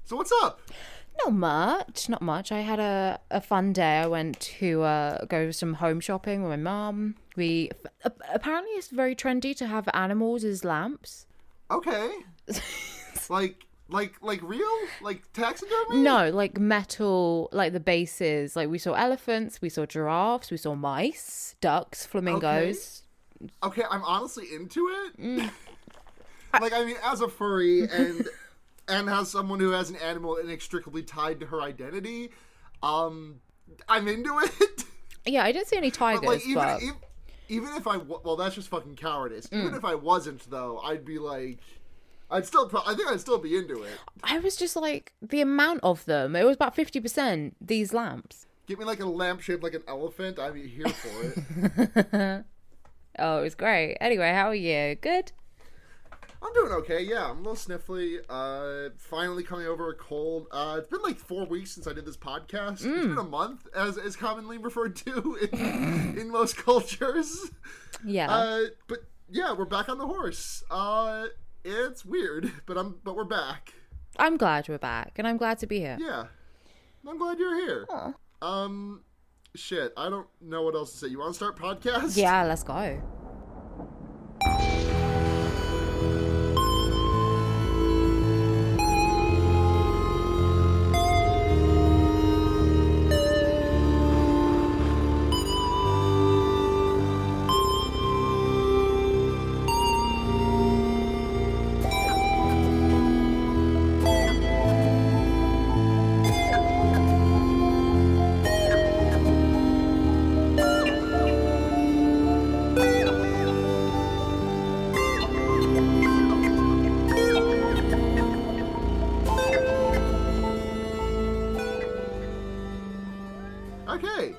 So what's up? Not much. I had a fun day. I went to go some home shopping with my mum. Apparently it's very trendy to have animals as lamps. Okay. like real? Like taxidermy? No, like metal, like the bases. Like we saw elephants, we saw giraffes, we saw mice, ducks, flamingos. Okay, I'm honestly into it. Like, I mean, as a furry and as someone who has an animal inextricably tied to her identity, I'm into it. Yeah, I didn't see any tigers, But like, but even if well, that's just fucking cowardice. Even if I wasn't, though, I'd be like, I think I'd still be into it. I was just like, the amount of them. It was about 50%, these lamps. Give me like a lamp shaped like an elephant. I'd be here for it. Oh, it was great. Anyway, how are you? Good? I'm doing okay, yeah. I'm a little sniffly. Finally coming over a cold. It's been like 4 weeks since I did this podcast. It's been a month, as is commonly referred to in most cultures. Yeah. But yeah, we're back on the horse. It's weird, but we're back. I'm glad we're back, and I'm glad to be here. Yeah. I'm glad you're here. Aw. Shit, I don't know what else to say. You want to start podcast? Yeah, let's go. Okay.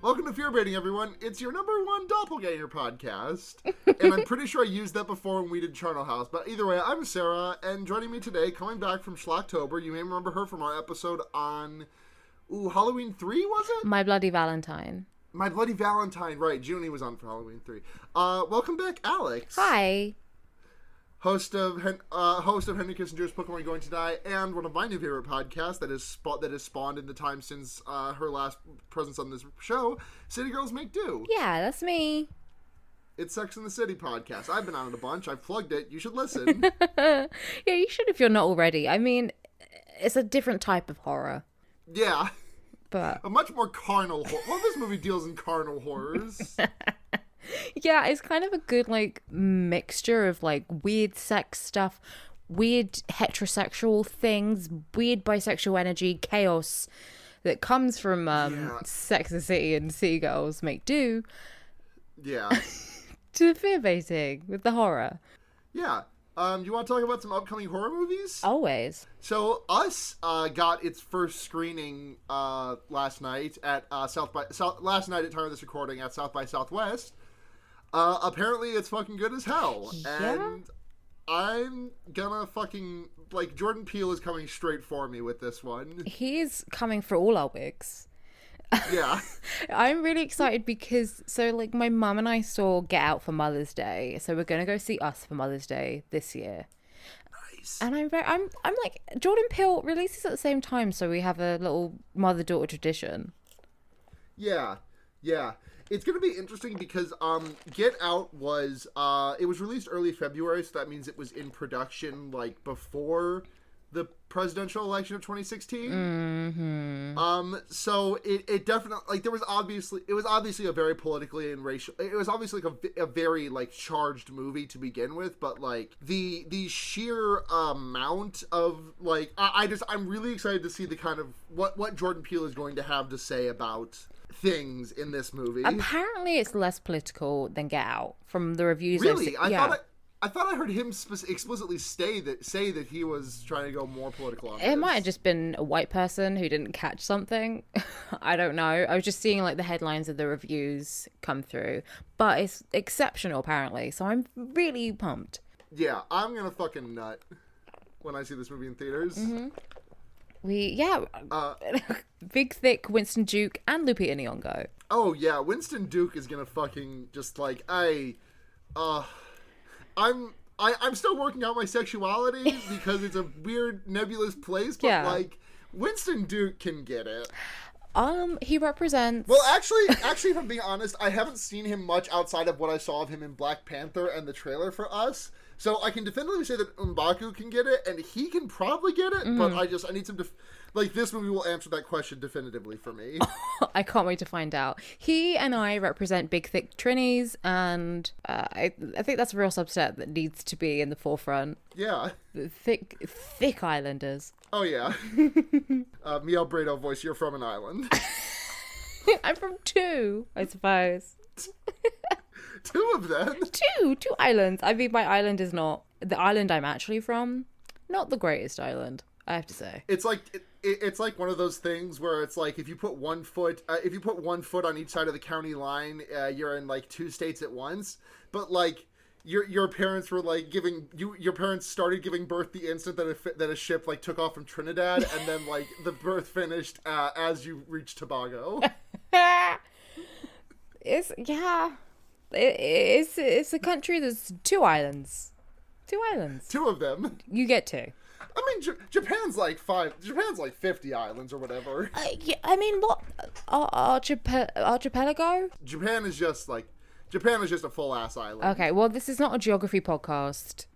Welcome to Fear Baiting, everyone. It's your number one doppelganger podcast. And I'm pretty sure I used that before when we did Charnel House. But either way, I'm Sara, and joining me today, coming back from Schlocktober, you may remember her from our episode on Halloween 3, was it? My Bloody Valentine. My Bloody Valentine, right. Junie was on for Halloween 3. Welcome back, Alex. Hi. Host of Henry Kissinger's Pokemon Going to Die, and one of my new favorite podcasts that has spawned in the time since her last presence on this show, City Girls Make Do. Yeah, that's me. It's Sex and the City podcast. I've been on it a bunch. I've plugged it. You should listen. Yeah, you should if you're not already. I mean, it's a different type of horror. Yeah. But A much more carnal horror. Well, this movie deals in carnal horrors. yeah, it's kind of a good, like, mixture of, like, weird sex stuff, weird heterosexual things, weird bisexual energy, chaos that comes from Sex and the City and City Girls Make Do Yeah. to fear-baiting with the horror. Yeah. You want to talk about some upcoming horror movies? Always. So, Us got its first screening last night at last night at time of this recording at South by Southwest. Apparently, it's fucking good as hell, Yeah? and I'm gonna fucking like Jordan Peele is coming straight for me with this one. He's coming for all our wigs. Yeah, I'm really excited because, so, like, my mum and I saw Get Out for Mother's Day, so we're gonna go see Us for Mother's Day this year. nice. And I'm like, Jordan Peele releases at the same time, so we have a little mother-daughter tradition. Yeah. It's gonna be interesting because Get Out was it was released early February, so that means it was in production like before the presidential election of 2016. Mm-hmm. So it definitely like it was obviously a very politically and racial. It was obviously like a very like charged movie to begin with, but like the sheer amount of like I'm really excited to see the kind of what Jordan Peele is going to have to say about things in this movie. Apparently, it's less political than Get Out from the reviews. Really, Yeah. I thought I heard him explicitly say that he was trying to go more political on It this. might have just been a white person who didn't catch something. I don't know. I was just seeing like the headlines of the reviews come through, but it's exceptional apparently. So I'm really pumped. Yeah, I'm gonna fucking nut when I see this movie in theaters. Mm-hmm. Big thick Winston Duke and Lupita Nyong'o. Oh yeah, Winston Duke is gonna fucking just like I'm I'm still working out my sexuality because it's a weird nebulous place, but like Winston Duke can get it. He represents... Well, actually, if I'm being honest, I haven't seen him much outside of what I saw of him in Black Panther and the trailer for Us. So I can definitively say that M'Baku can get it, and he can probably get it, but I need some... Like, this movie will answer that question definitively for me. I can't wait to find out. He and I represent big, thick Trinis, and I think that's a real subset that needs to be in the forefront. Yeah. Thick Islanders. Oh, yeah. Mio Brado voice, you're from an island. I'm from 2, I suppose. 2 of them? 2 islands. I mean, my island is not... The island I'm actually from, not the greatest island, I have to say. It's like... It's like one of those things where it's like if you put one foot on each side of the county line, you're in like 2 states at once. But like your parents were like your parents started giving birth the instant that a ship like took off from Trinidad, and then like the birth finished as you reached Tobago. It's a country that's 2 islands. 2 islands. 2 of them. You get 2. I mean, Japan's like 50 islands or whatever. Yeah, I mean, what archipelago? Japan is just a full ass island. Okay, well, this is not a geography podcast.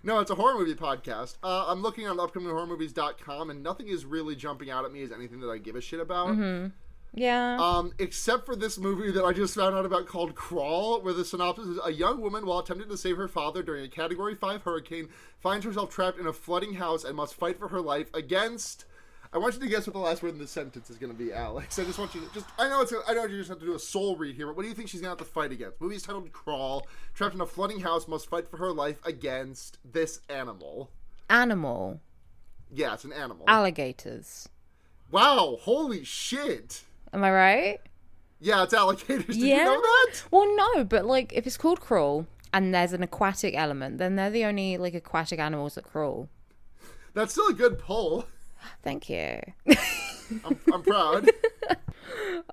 No, it's a horror movie podcast. I'm looking on upcominghorrormovies.com, and nothing is really jumping out at me as anything that I give a shit about. Mm-hmm. Yeah. Except for this movie that I just found out about called Crawl, where the synopsis is a young woman, while attempting to save her father during a Category 5 hurricane, finds herself trapped in a flooding house and must fight for her life against... I want you to guess what the last word in this sentence is going to be, Alex. I just want you to I know you just have to do a soul read here, but what do you think she's going to have to fight against? The movie is titled Crawl. Trapped in a flooding house, must fight for her life against this animal. Animal? Yeah, it's an animal. Alligators. Wow, holy shit. Am I right? Yeah, it's alligators. Did you know that? Well, no, but like if it's called Crawl and there's an aquatic element, then they're the only like aquatic animals that crawl. That's still a good pull. Thank you. I'm proud.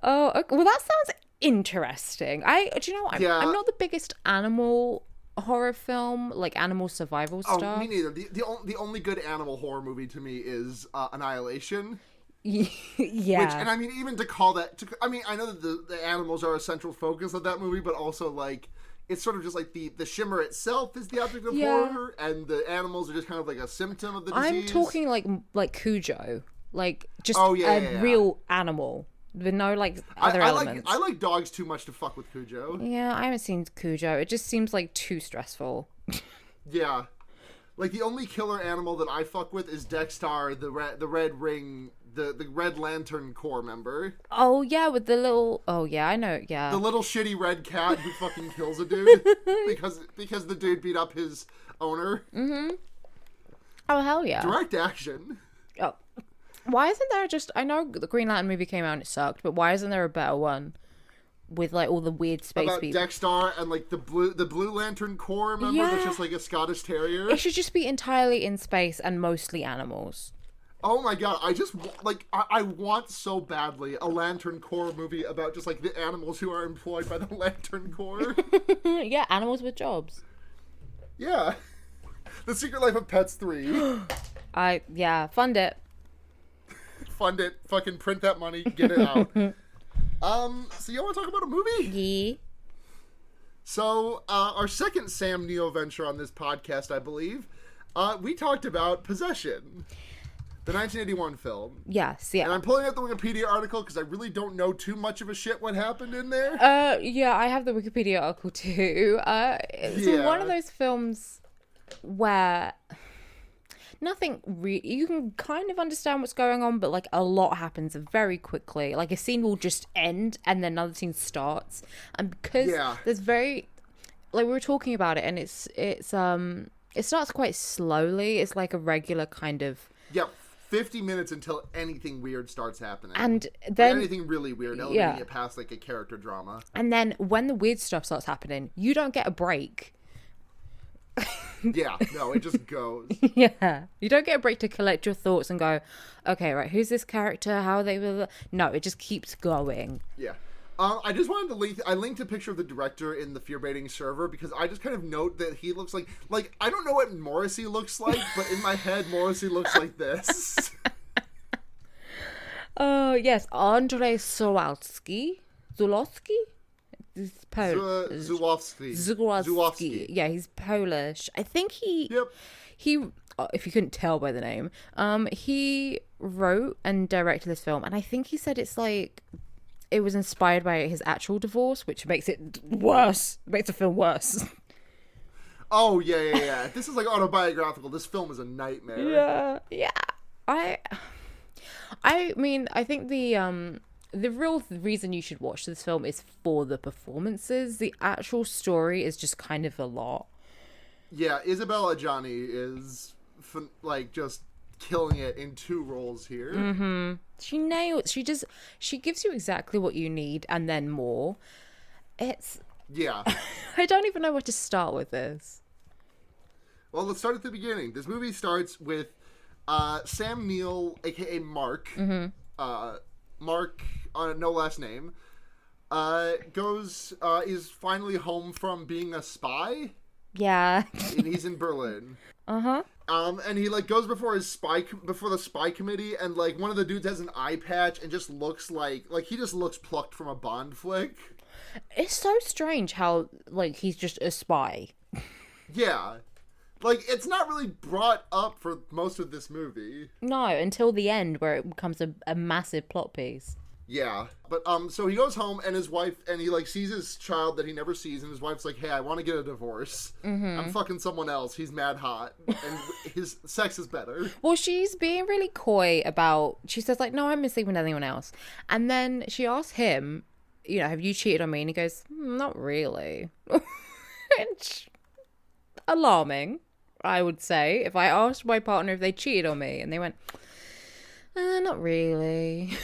Oh, okay. Well, that sounds interesting. Do you know what? I'm not the biggest animal horror film, like animal survival stuff. Oh, me neither. The only good animal horror movie to me is Annihilation. Yeah. Which, and I mean, even to call that... I mean, I know that the animals are a central focus of that movie, but also, like, it's sort of just like the shimmer itself is the object of horror, and the animals are just kind of like a symptom of the disease. I'm talking like Cujo. Like, just a real animal. With no, like, other elements. I like dogs too much to fuck with Cujo. Yeah, I haven't seen Cujo. It just seems, like, too stressful. Yeah. Like, the only killer animal that I fuck with is Dexter, the red ring... The Red Lantern Corps member. Oh, yeah, with the little... Oh, yeah, I know, yeah. The little shitty red cat who fucking kills a dude because the dude beat up his owner. Mm-hmm. Oh, hell yeah. Direct action. Oh. Why isn't there just... I know the Green Lantern movie came out and it sucked, but why isn't there a better one? With, like, all the weird space about people. Dexter and, like, the Blue Lantern Corps member that's just, like, a Scottish Terrier. It should just be entirely in space and mostly animals. Oh my god, I want so badly a Lantern Corps movie about just, like, the animals who are employed by the Lantern Corps. Yeah, animals with jobs. Yeah. The Secret Life of Pets 3. Fund it. Fund it. Fucking print that money. Get it out. So you want to talk about a movie? Yeah. So, our second Sam Neill venture on this podcast, I believe, we talked about Possession. The 1981 film. Yes, yeah. And I'm pulling up the Wikipedia article because I really don't know too much of a shit what happened in there. Yeah, I have the Wikipedia article too. It's one of those films where nothing you can kind of understand what's going on, but like a lot happens very quickly. Like a scene will just end and then another scene starts. And because there's very... Like we were talking about it and it starts quite slowly. It's like a regular kind of... Yep. 50 minutes until anything weird starts happening. And then... anything really weird, elevating it past, like, a character drama. And then when the weird stuff starts happening, you don't get a break. Yeah, no, it just goes. Yeah. You don't get a break to collect your thoughts and go, okay, right, who's this character? How are they... No, it just keeps going. Yeah. I just wanted to link. I linked a picture of the director in the fear baiting server because I just kind of note that he looks like I don't know what Morrissey looks like, but in my head Morrissey looks like this. Oh yes, Andrzej Zulawski. Zulawski. Yeah, he's Polish. I think he. Yep. He, if you couldn't tell by the name, he wrote and directed this film, and I think he said it's like it was inspired by his actual divorce, which makes it worse. Makes the film worse. Oh yeah. This is like autobiographical. This film is a nightmare. Yeah. I mean, I think the real reason you should watch this film is for the performances. The actual story is just kind of a lot. Yeah, Isabella Adjani is just killing it in 2 roles here. Mm-hmm. She nails. She gives you exactly what you need and then more. It's I don't even know where to start with this. Well, let's start at the beginning. This movie starts with Sam Neill, aka Mark. Mm-hmm. Mark, no last name, is finally home from being a spy. Yeah. And he's in Berlin. Uh-huh. And he goes before the spy committee, and one of the dudes has an eye patch and just looks like he just looks plucked from a Bond flick. It's so strange how he's just a spy. Yeah. It's not really brought up for most of this movie. No, until the end where it becomes a massive plot piece. Yeah. But, so he goes home and his wife, and he, sees his child that he never sees, and his wife's like, hey, I want to get a divorce. Mm-hmm. I'm fucking someone else. He's mad hot. And his sex is better. Well, she's being really coy about, she says, no, I'm sleeping with anyone else. And then she asks him, have you cheated on me? And he goes, not really. It's alarming, I would say, if I asked my partner if they cheated on me and they went, not really.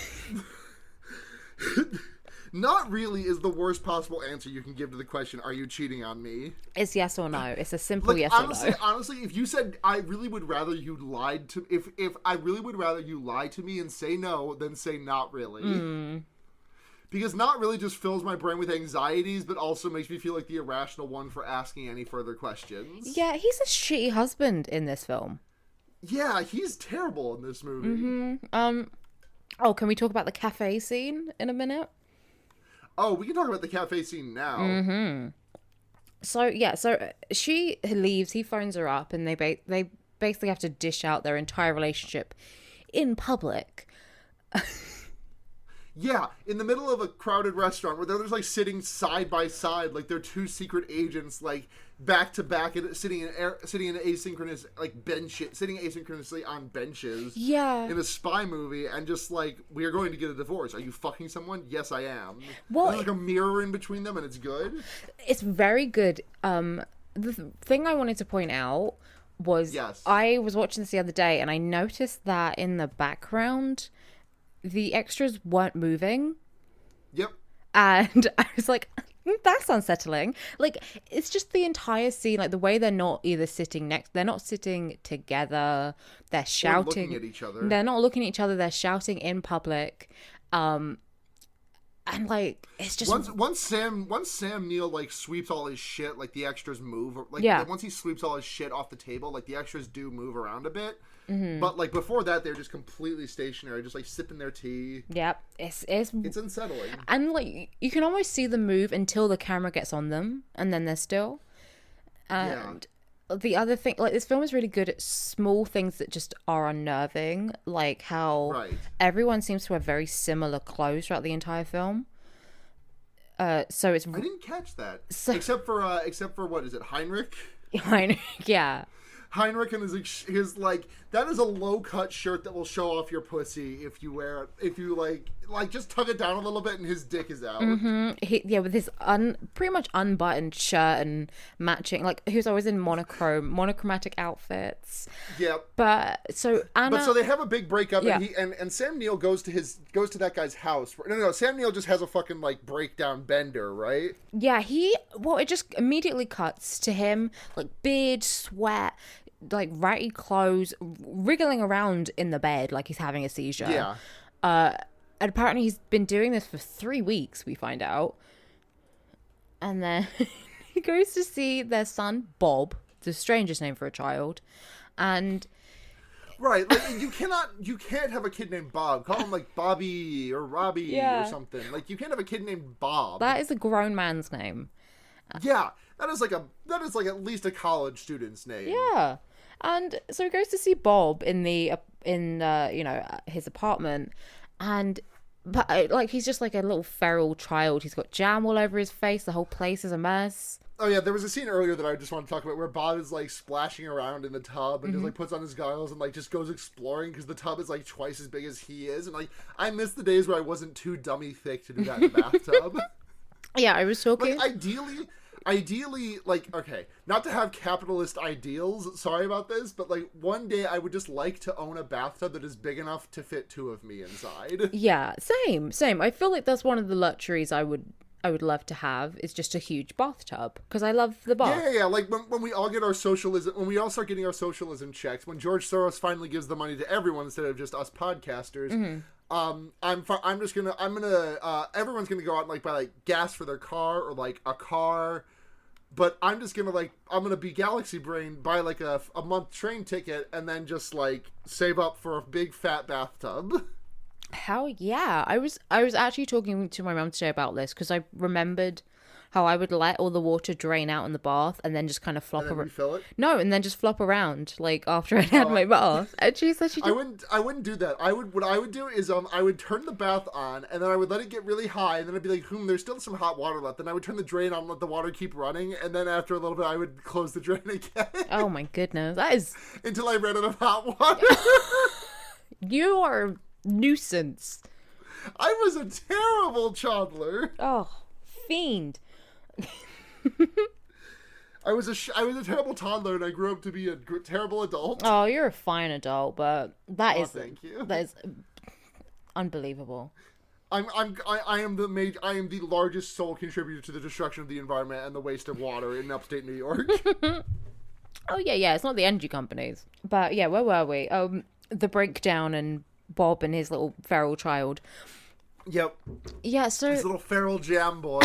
Not really is the worst possible answer you can give to the question, are you cheating on me? It's yes or no. It's a simple yes or no. Honestly, if you said, I really would rather you lied to, if I really would rather you lie to me and say no than say not really. Mm. Because not really just fills my brain with anxieties, but also makes me feel like the irrational one for asking any further questions. Yeah, he's a shitty husband in this film. Yeah, he's terrible in this movie. Mm-hmm. Oh, can we talk about the cafe scene in a minute? Oh, we can talk about the cafe scene now. Mm-hmm. So she leaves, he phones her up, and they basically have to dish out their entire relationship in public. Yeah, in the middle of a crowded restaurant where they're just sitting side by side, they're 2 secret agents, back to back, and sitting in asynchronous sitting asynchronously on benches. Yeah. In a spy movie, and just we are going to get a divorce. Are you fucking someone? Yes, I am. Well, there's a mirror in between them, and it's good. It's very good. The thing I wanted to point out was, yes. I was watching this the other day, and I noticed that in the background, the extras weren't moving. Yep. And I was like, that's unsettling. It's just the entire scene, the way they're not either they're not sitting together, they're shouting. Or looking at each other. They're not looking at each other, they're shouting in public. And it's just once Sam Neill sweeps all his shit, the extras move. Once he sweeps all his shit off the table, the extras do move around a bit. Mm-hmm. But before that, they're just completely stationary, just sipping their tea. Yep, it's unsettling. And you can almost see them move until the camera gets on them, and then they're still. And the other thing, this film is really good at small things that just are unnerving, how everyone seems to have very similar clothes throughout the entire film. So it's. I didn't catch that. Except for what is it, Heinrich? Heinrich, yeah. Heinrich and his that is a low cut shirt that will show off your pussy if you wear it. If you just tug it down a little bit and his dick is out. Mm-hmm. With his pretty much unbuttoned shirt and matching, he was always in monochromatic outfits. Yep. But so they have a big breakup, and Sam Neill goes to that guy's house. No, Sam Neill just has a fucking breakdown bender, right? Yeah, it just immediately cuts to him beard, sweat, ratty clothes, wriggling around in the bed like he's having a seizure. Yeah. And apparently he's been doing this for 3 weeks, we find out. And then he goes to see their son, Bob, the strangest name for a child. And... Right, like, you can't have a kid named Bob. Call him, like, Bobby or Robbie or something. Like, you can't have a kid named Bob. That is a grown man's name. Yeah, that is like at least a college student's name. Yeah. And so he goes to see Bob in his apartment, but he's just like a little feral child. He's got jam all over his face. The whole place is a mess. Oh yeah, there was a scene earlier that I just want to talk about where Bob is like splashing around in the tub and just like puts on his goggles and like just goes exploring because the tub is like twice as big as he is, and like I miss the days where I wasn't too dummy thick to do that in the bathtub. Yeah, I was talking. Like ideally, like, okay, not to have capitalist ideals, sorry about this, but like one day I would just like to own a bathtub that is big enough to fit 2 of me inside. Yeah, same. I feel like that's one of the luxuries I would love to have, is just a huge bathtub, because I love the bath. Yeah. Like when we all get our socialism, when we all start getting our socialism checks, when George Soros finally gives the money to everyone instead of just us podcasters, everyone's gonna go out and like buy like gas for their car or like a car, but I'm gonna be galaxy brain, buy like a month train ticket and then just like save up for a big fat bathtub. Hell yeah. I was actually talking to my mum today about this, because I remembered how I would let all the water drain out in the bath and then just kind of flop around. Refill it? No, and then just flop around like after I'd had my bath. And she said she just... I wouldn't do that. What I would do is I would turn the bath on and then I would let it get really high and then I'd be like, there's still some hot water left. Then I would turn the drain on and let the water keep running, and then after a little bit I would close the drain again. Oh my goodness. That is... until I ran out of hot water. You are a nuisance. I was a terrible toddler. Oh, fiend. I was a terrible toddler, and I grew up to be a terrible adult. Oh, you're a fine adult, but thank you. That is unbelievable. I am the largest sole contributor to the destruction of the environment and the waste of water in upstate New York. Oh yeah, it's not the energy companies. But yeah, where were we? The breakdown and Bob and his little feral child. Yep. Yeah, so... his little feral jam boy.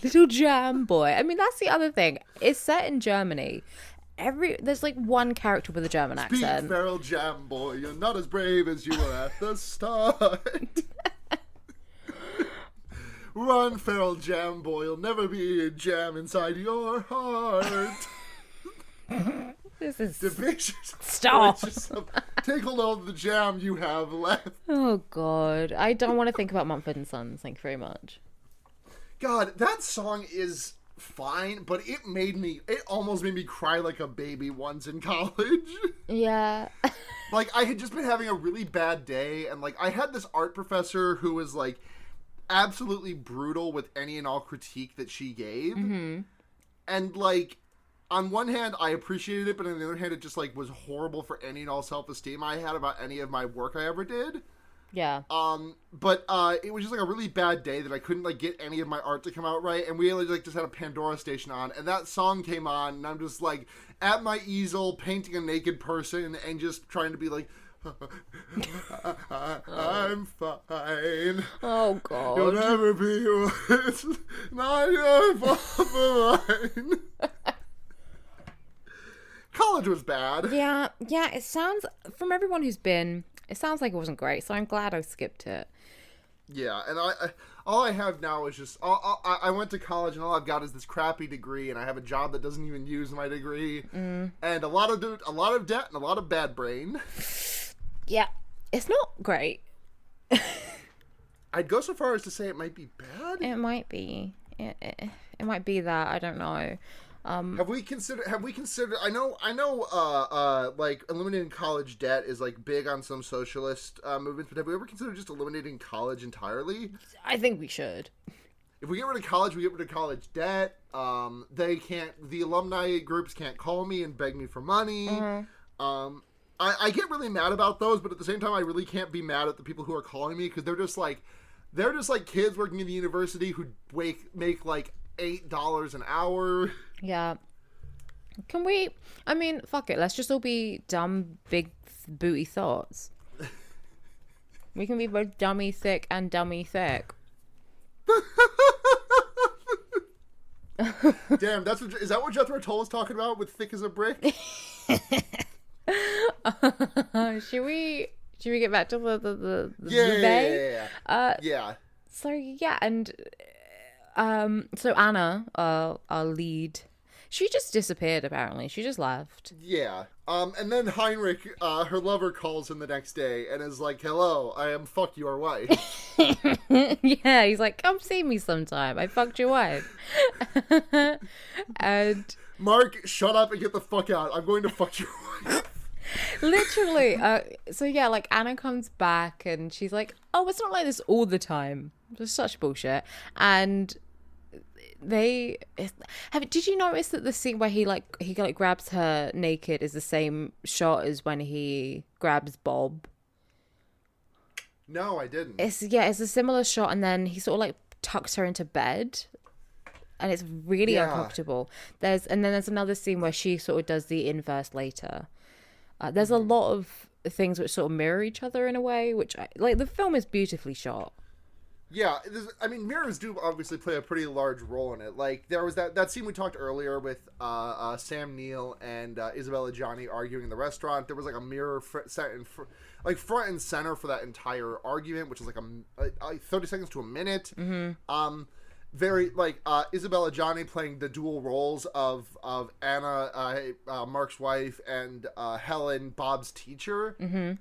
Little jam boy. I mean, that's the other thing. It's set in Germany. There's like one character with a German accent. Speak, feral jam boy. You're not as brave as you were at the start. Run, feral jam boy. You'll never be a jam inside your heart. This is... Division. Stop. Take hold of the jam you have left. Oh, God. I don't want to think about Mumford & Sons. Thank you very much. God, that song is fine, but it almost made me cry like a baby once in college. Yeah. Like, I had just been having a really bad day, and, like, I had this art professor who was, like, absolutely brutal with any and all critique that she gave. Mm-hmm. And, like... on one hand, I appreciated it, but on the other hand, it just, like, was horrible for any and all self-esteem I had about any of my work I ever did. Yeah. But it was just, like, a really bad day that I couldn't, like, get any of my art to come out right, and we, like, just had a Pandora station on, and that song came on, and I'm just, like, at my easel, painting a naked person, and just trying to be, like... I'm fine. Oh, God. You'll never be yours. Not your fault, mine. College was bad. Yeah, it sounds, from everyone who's been, it sounds like it wasn't great, so I'm glad I skipped it. Yeah, and all I have now is just, I went to college and all I've got is this crappy degree, and I have a job that doesn't even use my degree, and a lot of debt and a lot of bad brain. Yeah, it's not great. I'd go so far as to say it might be bad. It might be. It might be that, I don't know. Have we considered, I know, like, eliminating college debt is, like, big on some socialist movements, but have we ever considered just eliminating college entirely? I think we should. If we get rid of college, we get rid of college debt. The alumni groups can't call me and beg me for money. Mm-hmm. I get really mad about those, but at the same time, I really can't be mad at the people who are calling me, because they're just like kids working in the university who make, like, $8 an hour. Yeah. Can we... I mean, fuck it. Let's just all be dumb, big, booty thoughts. We can be both dummy thick and dummy thick. Damn, is that what Jethro Tull was talking about with thick as a brick? Should we get back to the Yeah. Yeah. So yeah, and so Anna, our lead, she just disappeared. Apparently, she just left. Yeah. And then Heinrich, her lover, calls him the next day and is like, "Hello, I am fuck your wife." Yeah, he's like, "Come see me sometime. I fucked your wife." And Mark, shut up and get the fuck out. I'm going to fuck your wife. Literally. So yeah, like Anna comes back and she's like, "Oh, it's not like this all the time." It's such bullshit. And did you notice that the scene where he grabs her naked is the same shot as when he grabs Bob? No, I didn't. It's a similar shot, and then he sort of like tucks her into bed, and it's really uncomfortable. There's another scene where she sort of does the inverse later. There's a lot of things which sort of mirror each other in a way, which the film is beautifully shot. Yeah, mirrors do obviously play a pretty large role in it. Like, there was that scene we talked earlier with Sam Neill and Isabella Gianni arguing in the restaurant. There was like a mirror set in front and center for that entire argument, which is like 30 seconds to a minute. Mm-hmm. Very like Isabella Gianni playing the dual roles of Anna, Mark's wife, and Helen, Bob's teacher. Mm-hmm.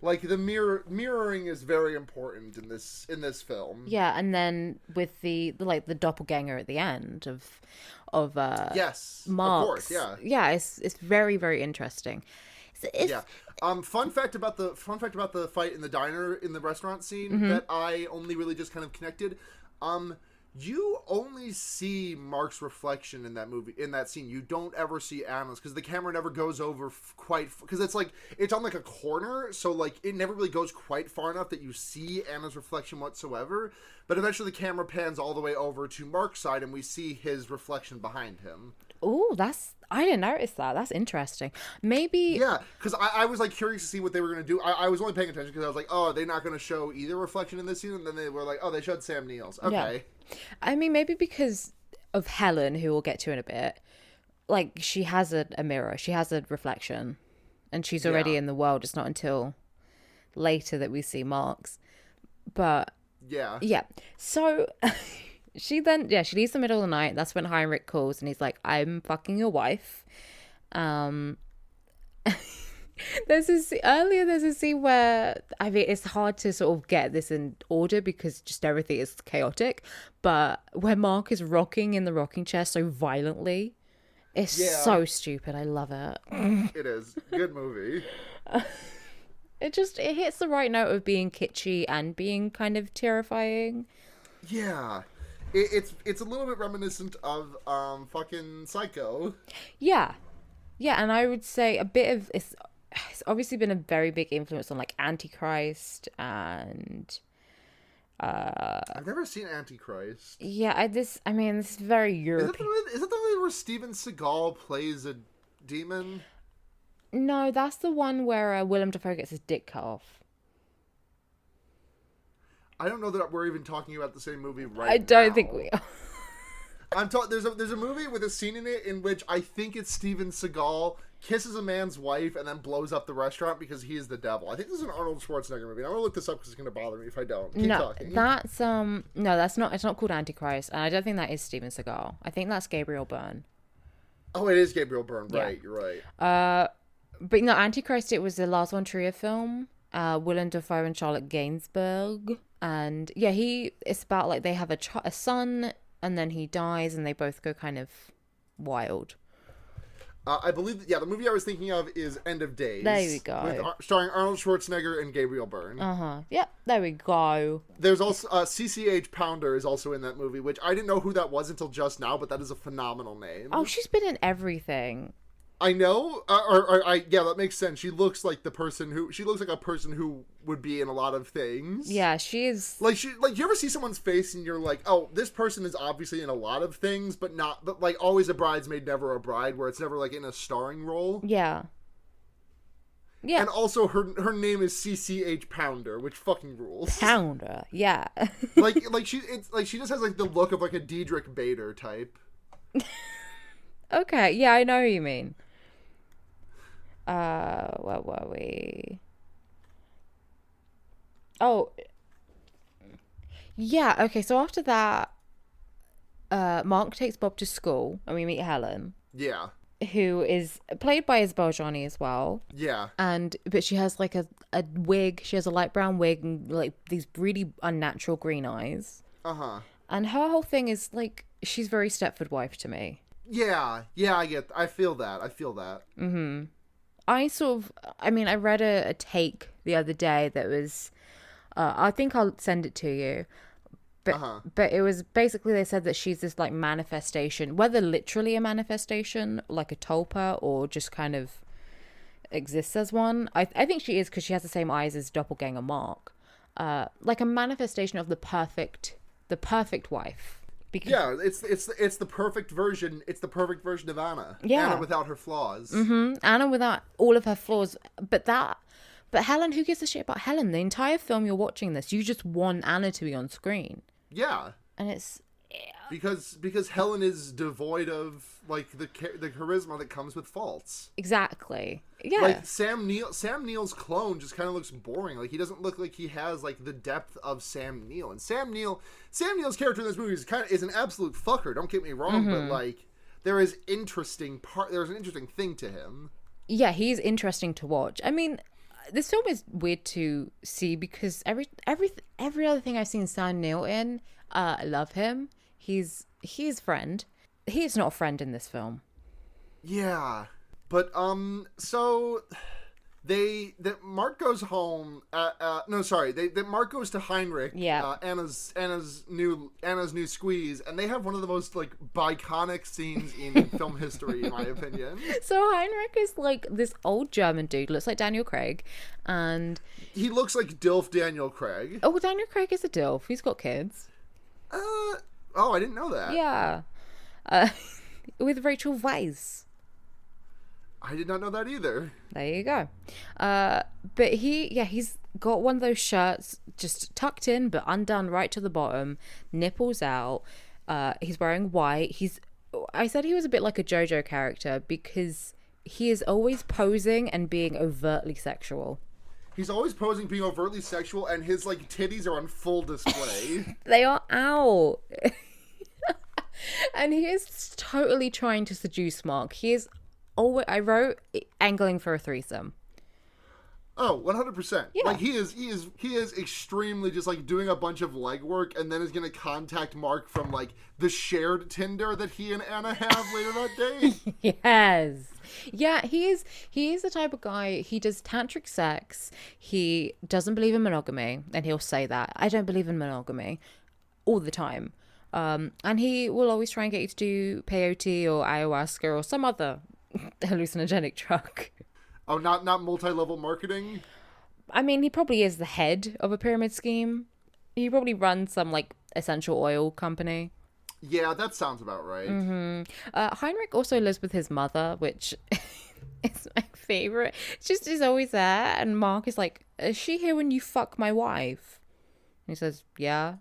Like, the mirroring is very important in this film. Yeah, and then with the doppelganger at the end of yes, Mark's, of course, yeah. Yeah, it's very, very interesting. Yeah. Fun fact about the fight in the diner in the restaurant scene mm-hmm. that I only really just kind of connected. You only see Mark's reflection in that movie, in that scene. You don't ever see Anna's, because the camera never goes over because it's on like a corner, so like it never really goes quite far enough that you see Anna's reflection whatsoever. But eventually the camera pans all the way over to Mark's side and we see his reflection behind him. Oh, I didn't notice that. That's interesting. Maybe... Yeah, because I was, like, curious to see what they were going to do. I was only paying attention because I was like, oh, are they not going to show either reflection in this scene? And then they were like, oh, they showed Sam Neill's. Okay. Yeah. I mean, maybe because of Helen, who we'll get to in a bit, like, she has a mirror. She has a reflection. And she's already in the world. It's not until later that we see Mark's. But... Yeah. Yeah. So... She leaves the middle of the night. That's when Heinrich calls and he's like, "I'm fucking your wife." There's a scene where, I mean, it's hard to sort of get this in order because just everything is chaotic, but where Mark is rocking in the rocking chair so violently, it's so stupid. I love it. It is. Good movie. It hits the right note of being kitschy and being kind of terrifying. Yeah. It's a little bit reminiscent of fucking Psycho. Yeah, and I would say a bit of it's obviously been a very big influence on like Antichrist and. I've never seen Antichrist. Yeah, this is very European. Is that the one where Steven Seagal plays a demon? No, that's the one where Willem Dafoe gets his dick cut off. I don't know that we're even talking about the same movie right now. I don't think we are. There's a movie with a scene in it in which I think it's Steven Seagal kisses a man's wife and then blows up the restaurant because he is the devil. I think this is an Arnold Schwarzenegger movie. I'm gonna look this up because it's gonna bother me if I don't. Keep talking. That's no, that's not. It's not called Antichrist, and I don't think that is Steven Seagal. I think that's Gabriel Byrne. Oh, it is Gabriel Byrne. Right, yeah. You're right. But no, Antichrist. It was the Lars von Trier film. Willem Dafoe and Charlotte Gainsbourg. And yeah, it's about like they have a son and then he dies and they both go kind of wild. I believe, the movie I was thinking of is End of Days. There we go. Starring Arnold Schwarzenegger and Gabriel Byrne. Yep, there we go. There's also, CCH Pounder is also in that movie, which I didn't know who that was until just now, but that is a phenomenal name. Oh, she's been in everything. I know, yeah, that makes sense. She looks like a person who would be in a lot of things. Yeah, she is. Like you ever see someone's face and you're like, oh, this person is obviously in a lot of things, but like always a bridesmaid, never a bride, where it's never like in a starring role. Yeah. Yeah. And also her name is CCH Pounder, which fucking rules. Pounder, yeah. like she just has like the look of like a Diedrich Bader type. Okay, yeah, I know who you mean. What were we? Oh, yeah, okay, so after that, Mark takes Bob to school, and we meet Helen. Yeah. Who is played by Isabelle Johnny as well. Yeah. But she has like a wig. She has a light brown wig and like these really unnatural green eyes. Uh-huh. And her whole thing is like, she's very Stepford wife to me. Yeah. Yeah, I feel that. Mm-hmm. I read a take the other day that was, I think I'll send it to you. But it was basically, they said that she's this like manifestation, whether literally a manifestation, like a tulpa, or just kind of exists as one. I think she is, because she has the same eyes as doppelganger Mark. Like a manifestation of the perfect wife. Because... Yeah, it's the perfect version. It's the perfect version of Anna. Yeah. Anna without her flaws. Mm-hmm. Anna without all of her flaws. But Helen, who gives a shit about Helen? The entire film you're watching this, you just want Anna to be on screen. Yeah. And it's... Because Helen is devoid of like the charisma that comes with faults. Exactly. Yeah. Like Sam Neill's clone just kind of looks boring. Like he doesn't look like he has like the depth of Sam Neill. And Sam Neill's character in this movie is an absolute fucker. Don't get me wrong, but like there's an interesting thing to him. Yeah, he's interesting to watch. I mean, this film is weird to see because every other thing I've seen Sam Neill in, I love him. He's friend. He's not a friend in this film. Yeah, but so that Mark goes home. That Mark goes to Heinrich. Yeah. Anna's new squeeze, and they have one of the most like iconic scenes in film history, in my opinion. So Heinrich is like this old German dude, looks like Daniel Craig, and he looks like DILF Daniel Craig. Oh, Daniel Craig is a DILF. He's got kids. Oh, I didn't know that. Yeah. With Rachel Weisz. I did not know that either. There you go. But he's got one of those shirts just tucked in but undone right to the bottom, nipples out. He's wearing white. I said he was a bit like a JoJo character because he is always posing and being overtly sexual. He's always posing, being overtly sexual, and his like titties are on full display. They are out. And he is totally trying to seduce Mark. I wrote angling for a threesome. Oh, 100%. Yeah. Like he is extremely just like doing a bunch of legwork, and then is going to contact Mark from like the shared Tinder that he and Anna have later that day. Yes. Yeah, he is the type of guy, he does tantric sex. He doesn't believe in monogamy, and he'll say that. I don't believe in monogamy all the time. And he will always try and get you to do peyote or ayahuasca or some other hallucinogenic drug. Oh, not multi-level marketing? I mean, he probably is the head of a pyramid scheme. He probably runs some, like, essential oil company. Yeah, that sounds about right. Mm-hmm. Heinrich also lives with his mother, which is my favorite. She's always there, and Mark is like, is she here when you fuck my wife? And he says, yeah.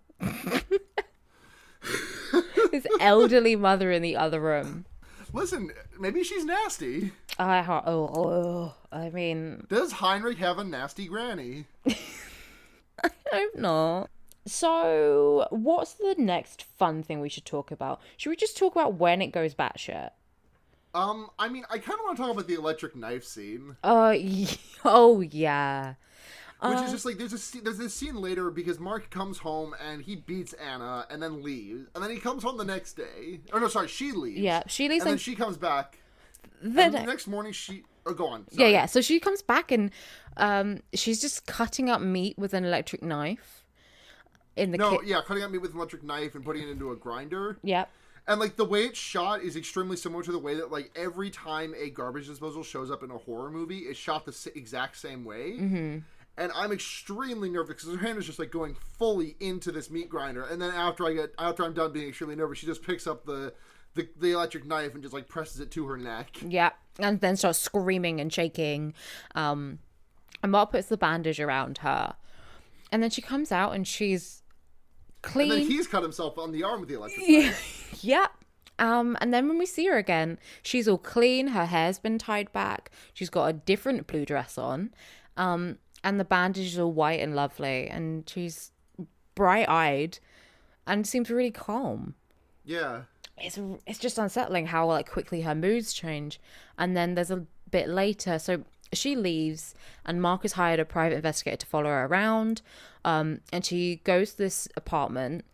His elderly mother in the other room. Listen, maybe she's nasty. I mean... Does Heinrich have a nasty granny? I hope not. So, what's the next fun thing we should talk about? Should we just talk about when it goes batshit? I mean, I kind of want to talk about the electric knife scene. Oh, yeah. Which is just like, there's this scene later because Mark comes home and he beats Anna and then leaves. And then he comes home the next day. Oh, no, sorry, she leaves. Yeah, she leaves. And then she comes back. The next morning she... Oh, go on. Sorry. Yeah. So she comes back and she's just cutting up meat with an electric knife. Cutting up meat with an electric knife and putting it into a grinder. Yep. And, like, the way it's shot is extremely similar to the way that, like, every time a garbage disposal shows up in a horror movie, it's shot the exact same way. Mm-hmm. And I'm extremely nervous because her hand is just, like, going fully into this meat grinder. And then after I'm done being extremely nervous, she just picks up the electric knife and just, like, presses it to her neck. Yeah. And then starts screaming and shaking. And Mark puts the bandage around her. And then she comes out and she's clean. And then he's cut himself on the arm with the electric knife. Yeah. And then when we see her again, she's all clean. Her hair's been tied back. She's got a different blue dress on. And the bandage is all white and lovely. And she's bright-eyed and seems really calm. Yeah. It's just unsettling how like quickly her moods change. And then there's a bit later, so she leaves and Mark has hired a private investigator to follow her around, and she goes to this apartment,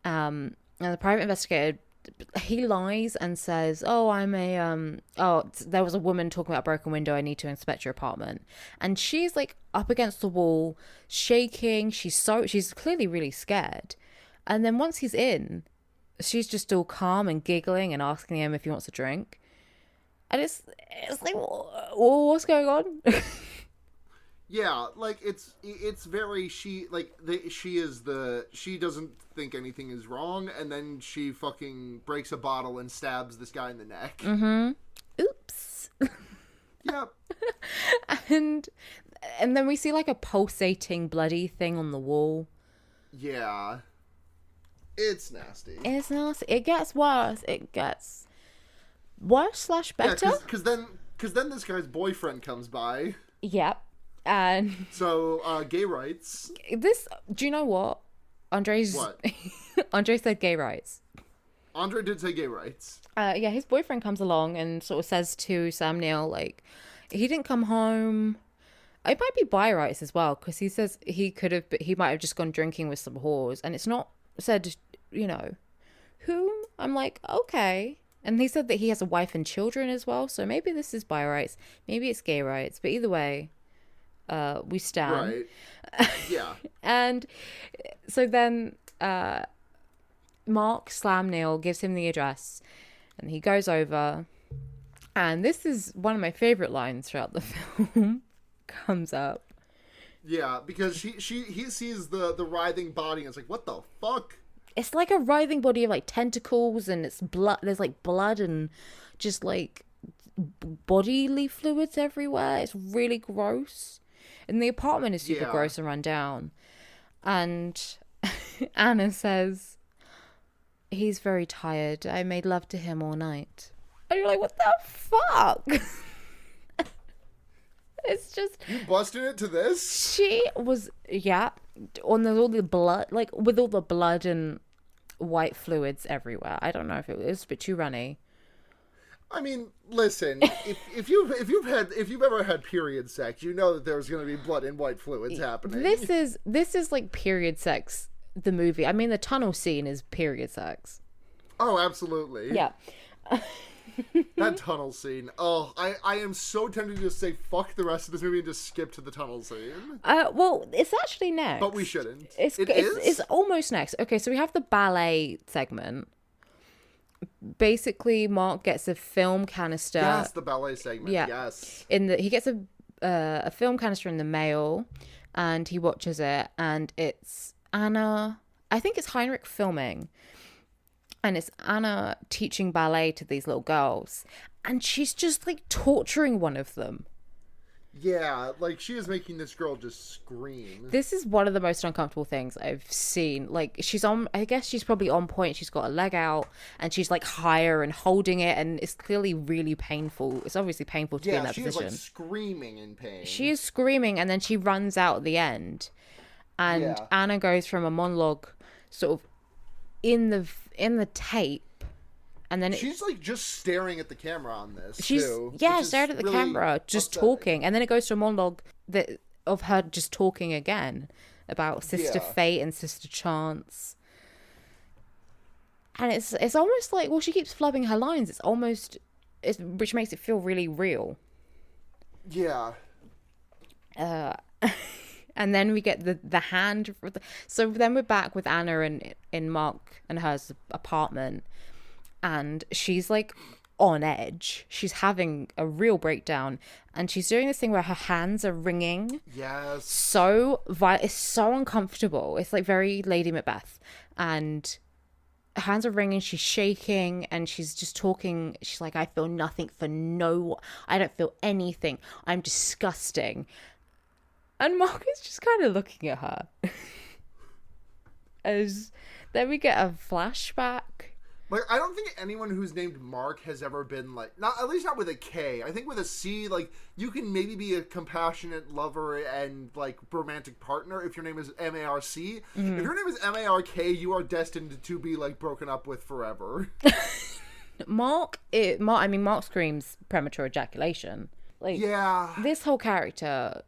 and the private investigator, he lies and says, there was a woman talking about a broken window, I need to inspect your apartment. And she's like up against the wall shaking, she's clearly really scared. And then once he's in, she's just all calm and giggling and asking him if he wants a drink. And it's like, what's going on? Yeah, like it's very she doesn't think anything is wrong, and then she fucking breaks a bottle and stabs this guy in the neck. Mm-hmm. Oops. Yep. And then we see like a pulsating bloody thing on the wall. Yeah. It's nasty. It's nasty. It gets worse. It gets worse / better. Yeah, because then this guy's boyfriend comes by. Yep. And so gay rights. Do you know what? Andre said gay rights. Andre did say gay rights. Yeah, his boyfriend comes along and sort of says to Sam Neill, like, he didn't come home. It might be bi rights as well, because he says he might have just gone drinking with some whores, and it's not said, whom. I'm like, okay. And he said that he has a wife and children as well, so maybe this is bi rights, maybe it's gay rights, but either way, we stand. Right. Yeah. And so then Mark Slam Neill gives him the address, and he goes over, and this is one of my favorite lines throughout the film. Comes up. Yeah, because he sees the writhing body and it's like, what the fuck? It's like a writhing body of like tentacles, and it's blood. There's like blood and just like bodily fluids everywhere. It's really gross. And the apartment is super gross and run down. And Anna says, he's very tired. I made love to him all night. And you're like, what the fuck? It's just... You busted it to this? She was, on all the blood, like with all the blood and white fluids everywhere. I don't know if it was a bit too runny. I mean, listen, if you've ever had period sex, you know that there's going to be blood and white fluids happening. This is like period sex, the movie. I mean, the tunnel scene is period sex. Oh, absolutely. Yeah. That tunnel scene. Oh, I am so tempted to just say fuck the rest of this movie and just skip to the tunnel scene. Well, it's actually next. But we shouldn't. It's almost next. Okay, so we have the ballet segment. Basically, Mark gets a film canister. Yes, the ballet segment. Yeah. Yes. He gets a film canister in the mail, and he watches it, and it's Anna. I think it's Heinrich filming. And it's Anna teaching ballet to these little girls. And she's just, like, torturing one of them. Yeah, like, she is making this girl just scream. This is one of the most uncomfortable things I've seen. Like, I guess she's probably on point. She's got a leg out, and she's, like, higher and holding it, and it's clearly really painful. It's obviously painful to be in that position. Yeah, she is, like, screaming in pain. She is screaming, and then she runs out at the end. And Anna goes from a monologue sort of in the tape, and then she's like just staring at the camera on this. Stared at the camera, just upsetting. Talking, and then it goes to a monologue of her just talking again about Sister Fate and Sister Chance, and it's almost like, well, she keeps flubbing her lines. Which makes it feel really real. Yeah. And then we get the hand. So then we're back with Anna in Mark and her apartment. And she's like on edge. She's having a real breakdown. And she's doing this thing where her hands are wringing. Yes. It's so uncomfortable. It's like very Lady Macbeth. And her hands are wringing. She's shaking. And she's just talking. She's like, I feel nothing for I don't feel anything. I'm disgusting. And Mark is just kind of looking at her. As then we get a flashback. Like, I don't think anyone who's named Mark has ever been, like, not at least not with a K. I think with a C, like, you can maybe be a compassionate lover and, like, romantic partner if your name is M-A-R-C. If your name is M-A-R-K, you are destined to be, like, broken up with forever. Mark screams premature ejaculation. Like, yeah. This whole character...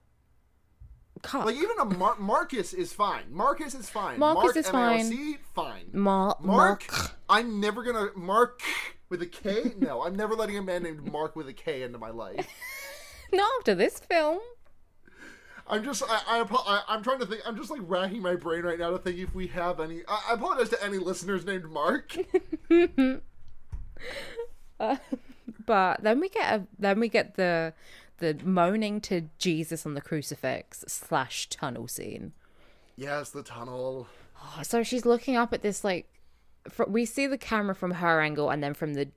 Cuck. Like, even a Marcus is fine. Marcus is fine. Marcus is fine. M-A-R-C, fine. Mark. I'm never gonna... Mark with a K? No, I'm never letting a man named Mark with a K into my life. Not after this film. I'm just... I'm trying to think... I'm just, like, racking my brain right now to think if we have any... I apologize to any listeners named Mark. But then we get the moaning to Jesus on the crucifix / tunnel scene. Yes, the tunnel. Oh, so she's looking up at this, like, we see the camera from her angle and then from the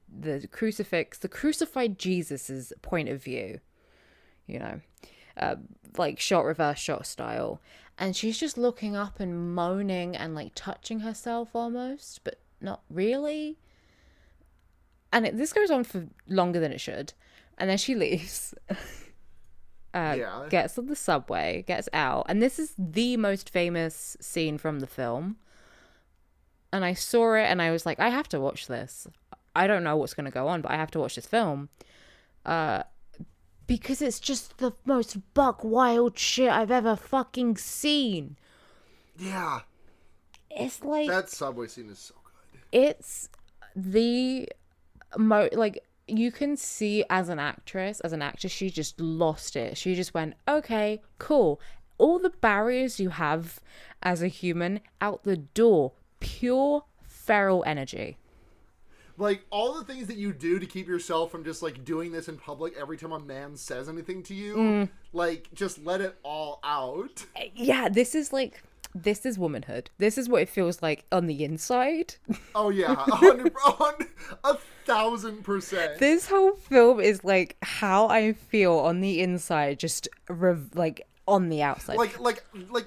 crucifix, the crucified Jesus's point of view, you know, like shot reverse shot style. And she's just looking up and moaning and, like, touching herself almost, but not really. And this goes on for longer than it should. And then she leaves, gets on the subway, gets out. And this is the most famous scene from the film. And I saw it and I was like, I have to watch this. I don't know what's going to go on, but I have to watch this film. Because it's just the most buck wild shit I've ever fucking seen. Yeah. It's like... That subway scene is so good. It's the... like... You can see as an actress, she just lost it. She just went, okay, cool. All the barriers you have as a human, out the door. Pure feral energy. Like, all the things that you do to keep yourself from just, like, doing this in public every time a man says anything to you, like, just let it all out. Yeah, this is womanhood. This is what it feels like on the inside. Oh, yeah. 1,000%. This whole film is like how I feel on the inside, just like on the outside. Like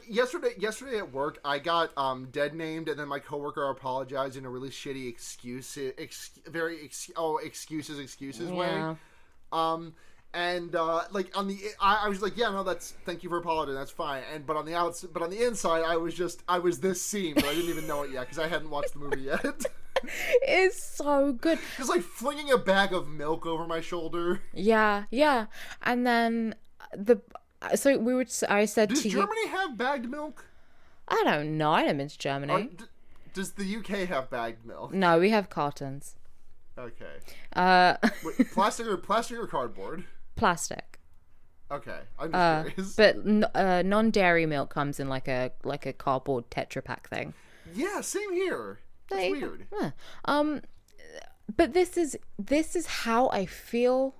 yesterday at work, I got dead named, and then my coworker apologized in a really shitty excuses way. And like on the, I was like, yeah, no, thank you for apologizing, that's fine. But on the inside, I was this scene, but I didn't even know it yet because I hadn't watched the movie yet. It's so good. Just like flinging a bag of milk over my shoulder. Yeah. And then I said Does to you, Germany have bagged milk? I don't know. I haven't been to Germany. Does the UK have bagged milk? No, we have cartons. Okay. Wait, plastic or cardboard? Plastic. Okay, I'm just curious. But non-dairy milk comes in like a cardboard Tetra Pak thing. Yeah, same here. That's weird. Yeah. But this is how I feel,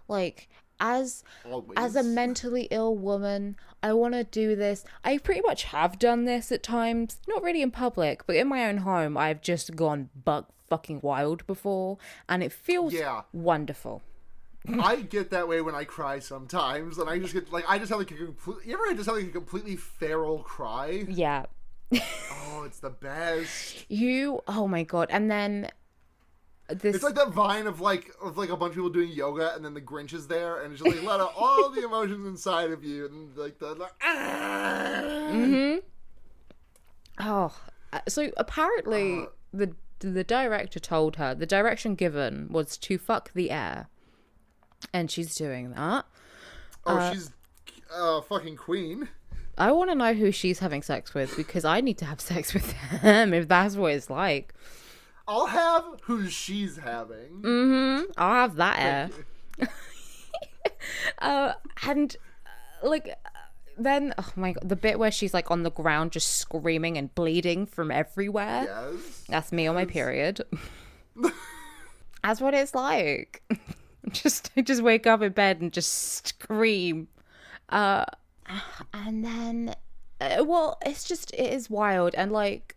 like, as a mentally ill woman. I want to do this. I pretty much have done this at times, not really in public, but in my own home. I've just gone buck fucking wild before, and it feels wonderful. I get that way when I cry sometimes, and I just get like, you ever just have like a completely feral cry? Yeah. Oh, it's the best. Oh my god. And then it's like that vine of like a bunch of people doing yoga, and then the Grinch is there, and it's just like let out all the emotions inside of you, and like Oh, so apparently the director told her the direction given was to fuck the air, and she's doing that. She's fucking queen. I want to know who she's having sex with, because I need to have sex with him if that's what it's like. I'll have who she's having. I'll have that air. And like then, oh my god, the bit where she's like on the ground just screaming and bleeding from everywhere. Yes. That's me on my period. That's what it's like. I just wake up in bed and just scream. And then, it is wild. And like,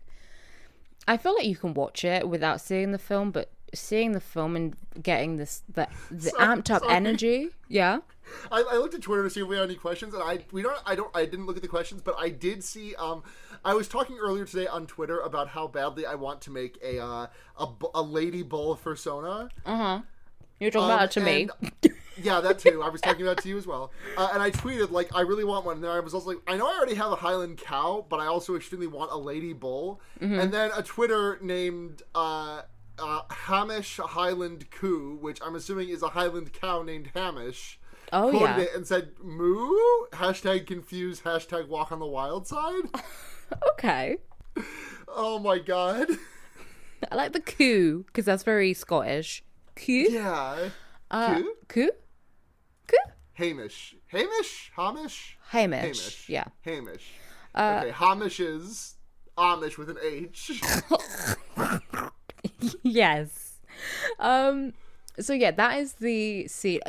I feel like you can watch it without seeing the film, but seeing the film and getting the amped up sorry. energy. Yeah. I looked at Twitter to see if we had any questions, and I didn't look at the questions, but I did see. I was talking earlier today on Twitter about how badly I want to make a lady bull fursona. You're talking about it to me. Yeah, that too. I was talking about it to you as well. And I tweeted, like, I really want one. And then I was also like, I know I already have a Highland cow, but I also extremely want a lady bull. And then a Twitter named Hamish Highland Coo, which I'm assuming is a Highland cow named Hamish, quoted it and said, moo, hashtag confused, hashtag walk on the wild side. Okay. Oh my god. I like the coo, because that's very Scottish. Coo? Yeah. Coo? Coo? Hamish. Yeah. Hamish. Okay, Hamish is Amish with an H. Yes. So yeah, that is the scene.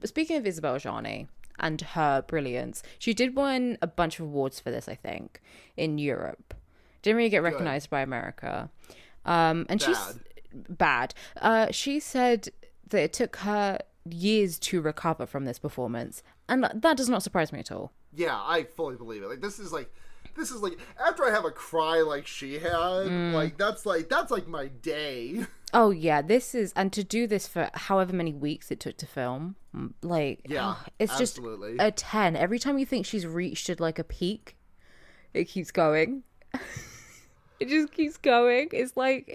Speaking of Isabelle Adjani and her brilliance, she did win a bunch of awards for this, I think, in Europe. Didn't really get recognized by America. And she's bad. She said that it took her years to recover from this performance, and that does not surprise me at all. Yeah, I fully believe it. Like this is like after I have a cry like she had, that's like my day. Oh yeah, and to do this for however many weeks it took to film, like it's absolutely. Just a 10. Every time you think she's reached like a peak, it keeps going. It just keeps going. It's like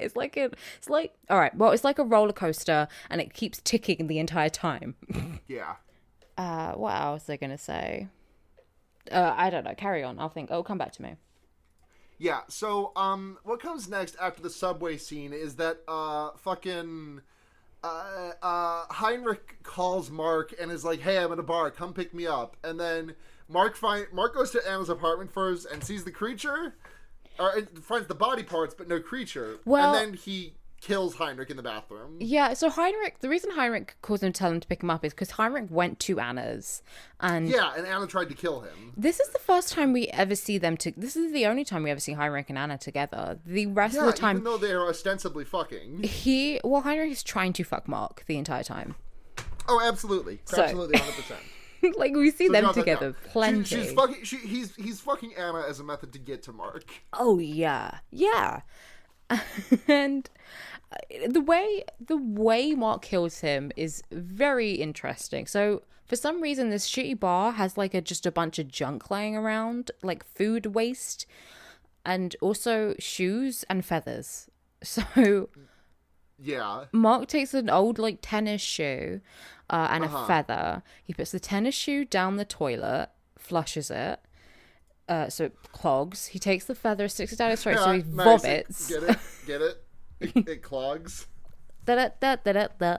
all right. Well, it's like a roller coaster, and it keeps ticking the entire time. Yeah. What else are they gonna say? I don't know. Carry on. I'll think. Oh, come back to me. Yeah. So, what comes next after the subway scene is that Heinrich calls Mark and is like, "Hey, I'm at a bar. Come pick me up." And then Mark goes to Anna's apartment first and sees the creature. Or it finds the body parts, but no creature. Well, and then he kills Heinrich in the bathroom. Yeah, so the reason Heinrich calls him to tell him to pick him up is because Heinrich went to Anna's. And Anna tried to kill him. This is the first time we ever see them this is the only time we ever see Heinrich and Anna together. The rest of the time, even though they are ostensibly fucking. Heinrich is trying to fuck Mark the entire time. Oh, absolutely. Absolutely, 100%. Like, we see them together plenty. He's fucking Anna as a method to get to Mark. Oh yeah, and the way Mark kills him is very interesting. So for some reason, this shitty bar has like just a bunch of junk laying around, like food waste, and also shoes and feathers. So yeah, Mark takes an old like tennis shoe. And a feather. He puts the tennis shoe down the toilet, flushes it, so it clogs. He takes the feather, sticks it down his throat, so he vomits. Get it? It clogs. Da-da-da-da-da-da.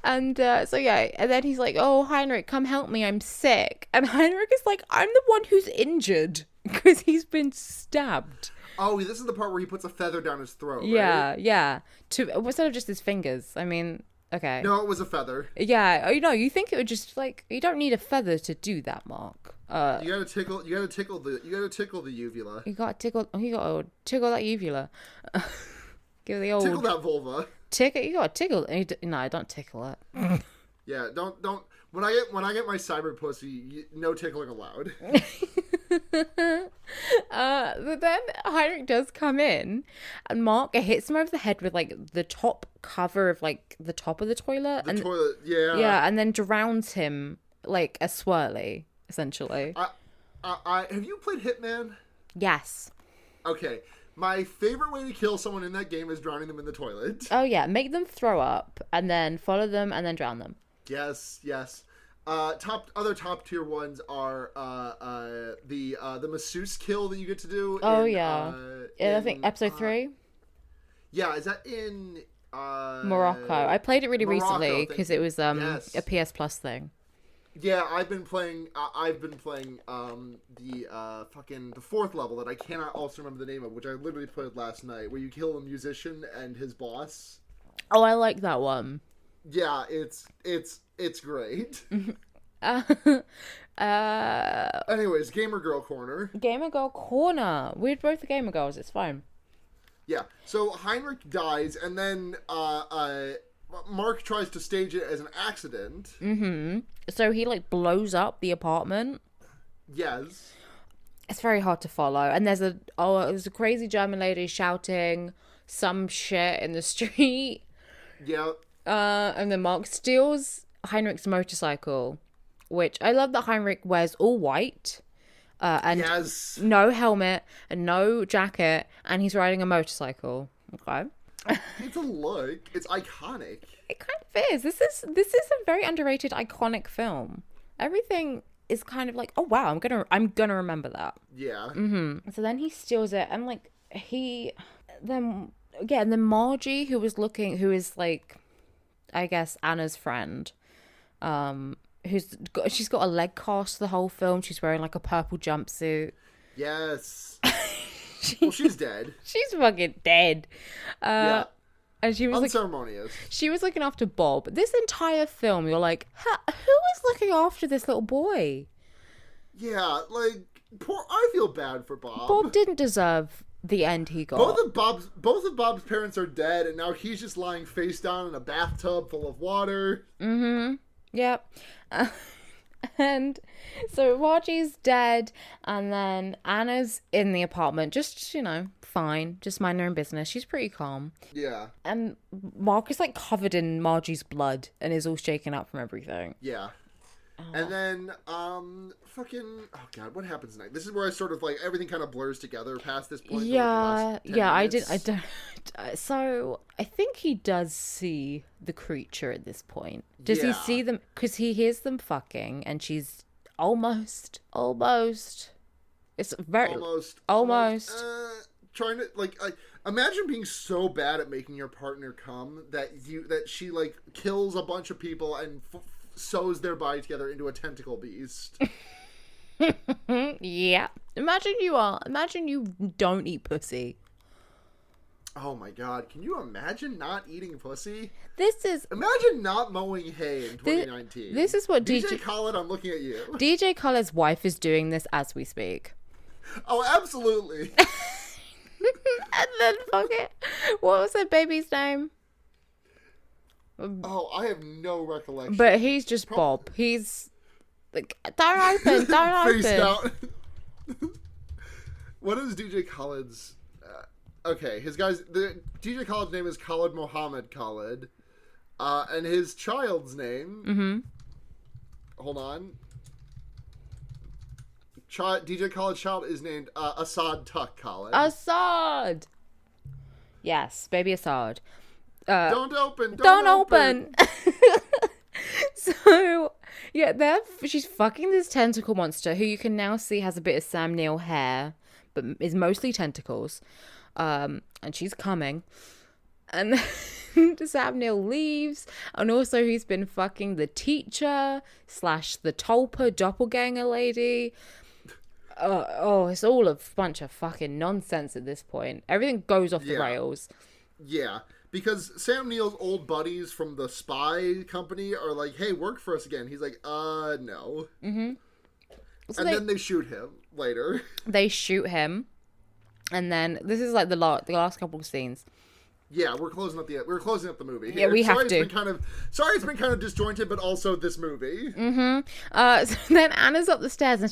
And then he's like, "Oh, Heinrich, come help me, I'm sick." And Heinrich is like, "I'm the one who's injured because he's been stabbed." Oh, this is the part where he puts a feather down his throat, right? Yeah. Instead of just his fingers. I mean, okay. No, it was a feather. Yeah, you think it would just like, you don't need a feather to do that, Mark. You gotta tickle the uvula. You gotta tickle that uvula. Give the old tickle that vulva. You gotta tickle. No, don't tickle it. Yeah, don't. When I get my cyber pussy, no tickling allowed. But then Heinrich does come in, and Mark hits him over the head with like the top cover of like the top of the toilet. Yeah, and then drowns him like a swirly, essentially. Have you played Hitman? Yes. Okay. My favorite way to kill someone in that game is drowning them in the toilet. Oh yeah, make them throw up, and then follow them, and then drown them. Yes. Top tier ones are the masseuse kill that you get to do. I think episode 3. Yeah, is that in Morocco? I played it really recently because it was a PS Plus thing. Yeah, I've been playing the fourth level that I cannot also remember the name of, which I literally played last night, where you kill a musician and his boss. Oh, I like that one. Yeah, it's great. Anyways, Gamer Girl Corner. Gamer Girl Corner. We're both the Gamer Girls. It's fine. Yeah. So Heinrich dies, and then Mark tries to stage it as an accident. Mm-hmm. So he like blows up the apartment. Yes. It's very hard to follow. And there's a crazy German lady shouting some shit in the street. Yeah. And then Mark steals Heinrich's motorcycle, which I love that Heinrich wears all white. And yes. no helmet and no jacket, and he's riding a motorcycle. Okay. It's a look. It's iconic. It kind of is. This is a very underrated, iconic film. Everything is kind of like, oh wow, I'm gonna remember that. Yeah. Mm-hmm. So then he steals it, and like then Margie, who is like, I guess Anna's friend, she's got a leg cast the whole film. She's wearing like a purple jumpsuit. Yes. Well, she's dead. She's fucking dead. Yeah. And she was unceremonious. She was looking after Bob. This entire film, you're like, who is looking after this little boy? Yeah, like I feel bad for Bob. Bob didn't deserve the end he got. Both of Bob's parents are dead, and now he's just lying face down in a bathtub full of water. Mm-hmm. Yep. And so Margie's dead, and then Anna's in the apartment, just, fine, just mind her own business. She's pretty calm. Yeah. And Mark is like covered in Margie's blood and is all shaken up from everything. Yeah. And then, oh god, what happens next? This is where I sort of like everything kind of blurs together past this point. Yeah, I don't. So I think he does see the creature at this point. Does he see them? Because he hears them fucking, and she's almost. It's very almost. Trying to imagine being so bad at making your partner come that she like kills a bunch of people and sews their body together into a tentacle beast. Yeah. Imagine you don't eat pussy. Oh my god, can you imagine not eating pussy? Imagine not mowing hay in 2019. This is what DJ Khaled, I'm looking at you. DJ Khaled's wife is doing this as we speak. Oh, absolutely. And then what was that baby's name? Oh, I have no recollection. But he's just Bob. He's like, don't open. Face down. What is DJ Khaled's? Okay, DJ Khaled's name is Khaled Mohammed Khaled, and his child's name. Mm-hmm. Hold on. DJ Khaled's child is named Assad Tuck Khaled. Assad. Yes, baby Assad. Don't open. Don't open. So, yeah, she's fucking this tentacle monster who you can now see has a bit of Sam Neill hair, but is mostly tentacles. And she's coming. And then Sam Neill leaves. And also he's been fucking the teacher / the Tulpa doppelganger lady. It's all a bunch of fucking nonsense at this point. Everything goes off the rails. Yeah. Because Sam Neill's old buddies from the spy company are like, hey, work for us again. He's like, no. Mm-hmm. So then they shoot him later. They shoot him. And then this is like the last couple of scenes. Yeah, we're closing up the movie. Yeah, we have to. Sorry, it's been kind of disjointed, but also this movie. Mm-hmm. So then Anna's up the stairs, and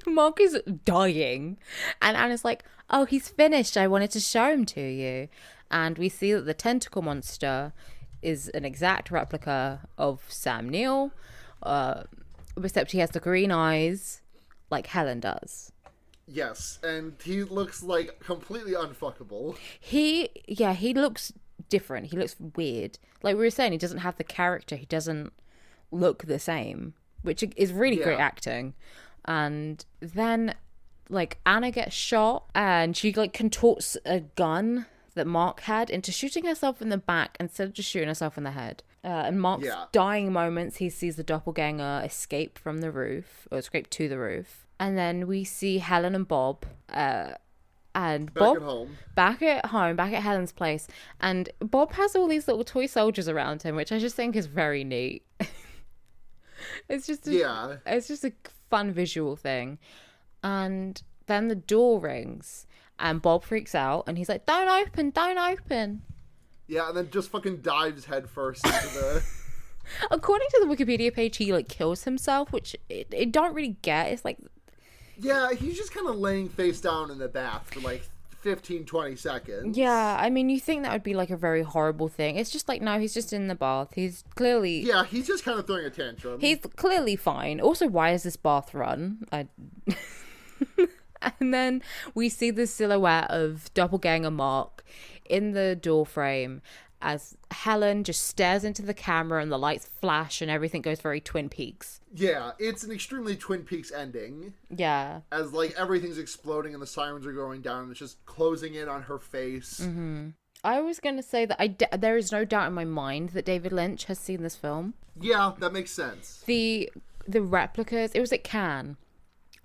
Mark is dying, and Anna's like, "Oh, he's finished. I wanted to show him to you." And we see that the tentacle monster is an exact replica of Sam Neill, except he has the green eyes, like Helen does. Yes, and he looks like completely unfuckable. He looks different. He looks weird. Like we were saying, he doesn't have the character. He doesn't look the same, which is really great acting. And then, like, Anna gets shot, and she, like, contorts a gun that Mark had into shooting herself in the back instead of just shooting herself in the head. And Mark's dying moments, he sees the doppelganger escape to the roof. And then we see Helen and Bob, back at Helen's place. And Bob has all these little toy soldiers around him, which I just think is very neat. It's just a fun visual thing. And then the door rings, And Bob freaks out, and he's like, don't open, don't open. Yeah, and then just fucking dives headfirst into the... According to the Wikipedia page, he, like, kills himself, which it don't really get. It's like... Yeah, he's just kind of laying face down in the bath for, like, 15, 20 seconds. Yeah, I mean, you think that would be, like, a very horrible thing. It's just like, no, he's just in the bath. He's clearly... Yeah, he's just kind of throwing a tantrum. He's clearly fine. Also, why is this bath run? And then we see the silhouette of Doppelganger Mark in the doorframe as Helen just stares into the camera and the lights flash and everything goes very Twin Peaks. Yeah, it's an extremely Twin Peaks ending. Yeah. As, like, everything's exploding and the sirens are going down and it's just closing in on her face. Mm-hmm. I was going to say that there is no doubt in my mind that David Lynch has seen this film. Yeah, that makes sense. The replicas, it was at Cannes.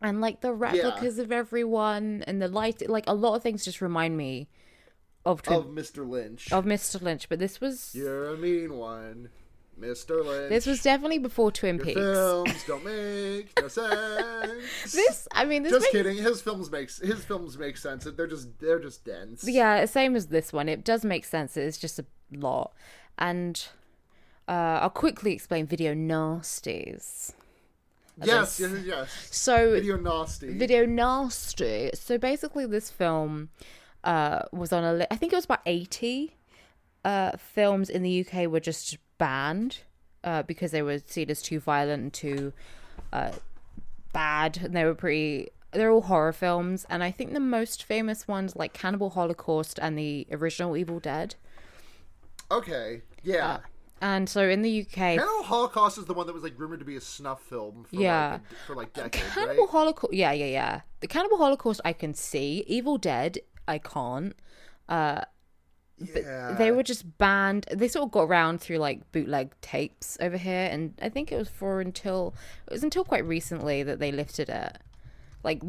And, like, the replicas of everyone and the light, like, a lot of things just remind me of Mr. Lynch. Of Mr. Lynch, but this was... You're a mean one, Mr. Lynch. This was definitely before Twin Peaks. Films don't make no sense. This just kidding. His films make sense. They're just dense. Yeah, same as this one. It does make sense. It's just a lot. And I'll quickly explain Video Nasties. Yes. So Video Nasty. So basically, this film was on I think it was about 80 films in the UK were just banned because they were seen as too violent and too bad, and they're all horror films. And I think the most famous ones like Cannibal Holocaust and the original Evil Dead. Okay. Yeah. And so in the UK... Cannibal Holocaust is the one that was, like, rumored to be a snuff film for decades, Cannibal right? Holocaust... Yeah. The Cannibal Holocaust I can see. Evil Dead, I can't. But they were just banned. They sort of got around through, like, bootleg tapes over here. And I think it was until quite recently that they lifted it. Like,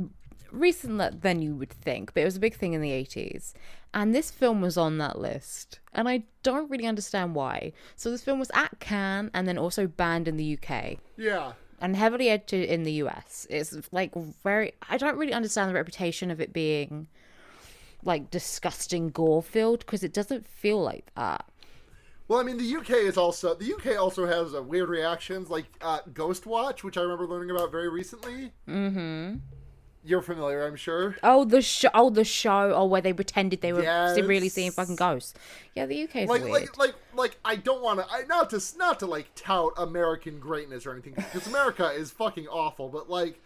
recent than you would think. But it was a big thing in the 80s. And this film was on that list. And I don't really understand why. So this film was at Cannes and then also banned in the UK. Yeah. And heavily edited in the US. It's like I don't really understand the reputation of it being like disgusting gore-filled because it doesn't feel like that. Well, I mean, the UK also has weird reactions like Ghost Watch, which I remember learning about very recently. Mm-hmm. You're familiar, I'm sure. The show. Where they pretended they were really seeing fucking ghosts. Yeah, the UK is weird. Like I don't want to, not to like tout American greatness or anything, because America is fucking awful. But like,